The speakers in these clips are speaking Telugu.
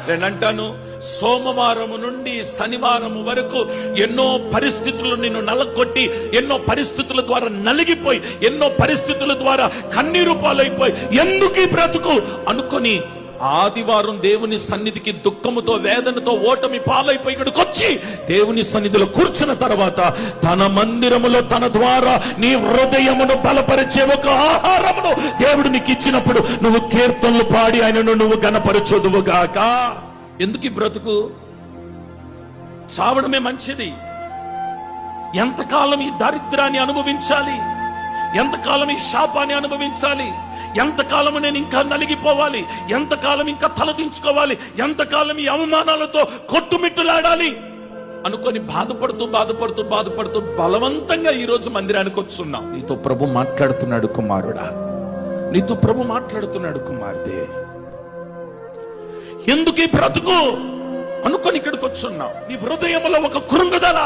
నేనంటాను, సోమవారము నుండి శనివారం వరకు ఎన్నో పరిస్థితులు నిన్ను నలగొట్టి, ఎన్నో పరిస్థితుల ద్వారా నలిగిపోయి, ఎన్నో పరిస్థితుల ద్వారా కన్నీరు పాలైపోయి, ఎందుకు ఈ బ్రతుకు అనుకొని ఆదివారం దేవుని సన్నిధికి దుఃఖముతో, వేదనతో, ఓటమి పాలైపోయి ఇక్కడికి వచ్చి దేవుని సన్నిధిలో కూర్చున్న తర్వాత తన మందిరములో తన ద్వారా నీ హృదయమును బలపరిచే ఒక ఆహారమును దేవుడు నీకు ఇచ్చినప్పుడు నువ్వు కీర్తనలు పాడి ఆయనను నువ్వు గణపరచొదువుగాక. ఎందుకు ఈ బ్రతుకు? చావడమే మంచిది. ఎంతకాలం ఈ దారిద్రాన్ని అనుభవించాలి? ఎంతకాలం ఈ శాపాన్ని అనుభవించాలి? ఎంతకాలం నేను ఇంకా నలిగిపోవాలి? ఎంతకాలం ఇంకా తలదించుకోవాలి? ఎంతకాలం ఈ అవమానాలతో కొట్టుమిట్టులాడాలి అనుకొని బాధపడుతూ బాధపడుతూ బాధపడుతూ బలవంతంగా ఈ రోజు మందిరానికి వచ్చున్నాం. నీతో ప్రభు మాట్లాడుతున్నాడు, కుమారుడా, నీతో ప్రభు మాట్లాడుతున్నాడు, కుమార్తె, ఎందుకు ఈ బ్రతుకు అనుకొని ఇక్కడికి వచ్చున్నావు. నీ హృదయంలో ఒక కృంగుదల.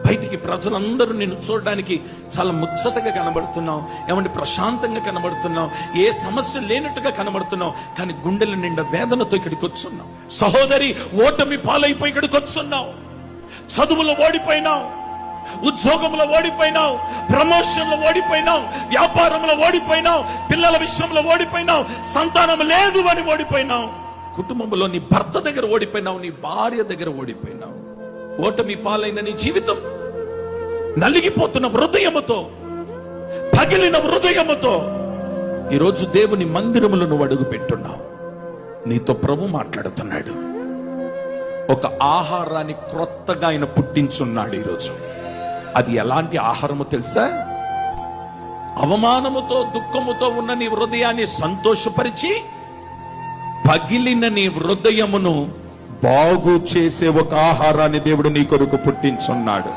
బయటికి ప్రజలందరూ నిన్ను చూడడానికి చాలా ముచ్చటగా కనబడుతున్నావు, ఏమంటే ప్రశాంతంగా కనబడుతున్నావు, ఏ సమస్య లేనట్టుగా కనబడుతున్నావు, కానీ గుండెల నిండా వేదనతో ఇక్కడికి వచ్చున్నావు. సహోదరి, ఓటమి పాలైపోయి ఇక్కడికి వచ్చున్నావు. చదువులో ఓడిపోయినావు, ఉద్యోగంలో ఓడిపోయినావు, ప్రమోషన్లో ఓడిపోయినావు, వ్యాపారంలో ఓడిపోయినావు, పిల్లల విషయంలో ఓడిపోయినావు, సంతానం లేదు అని ఓడిపోయినావు, కుటుంబంలో నీ భర్త దగ్గర ఓడిపోయినావు, నీ భార్య దగ్గర ఓడిపోయినావు. ఓటమి పాలైన నీ జీవితం, నలిగిపోతున్న హృదయముతో, పగిలిన హృదయముతో ఈరోజు దేవుని మందిరములో నువ్వు అడుగు పెట్టున్నావు. నీతో ప్రభు మాట్లాడుతున్నాడు. ఒక ఆహారాన్ని క్రొత్తగా ఆయన పుట్టించున్నాడు ఈరోజు. అది ఎలాంటి ఆహారము తెలుసా? అవమానముతో, దుఃఖముతో ఉన్న నీ హృదయాన్ని సంతోషపరిచి పగిలిన నీ హృదయమును బాగు చేసే ఒక ఆహారాన్ని దేవుడు నీ కొరకు పుట్టించున్నాడు.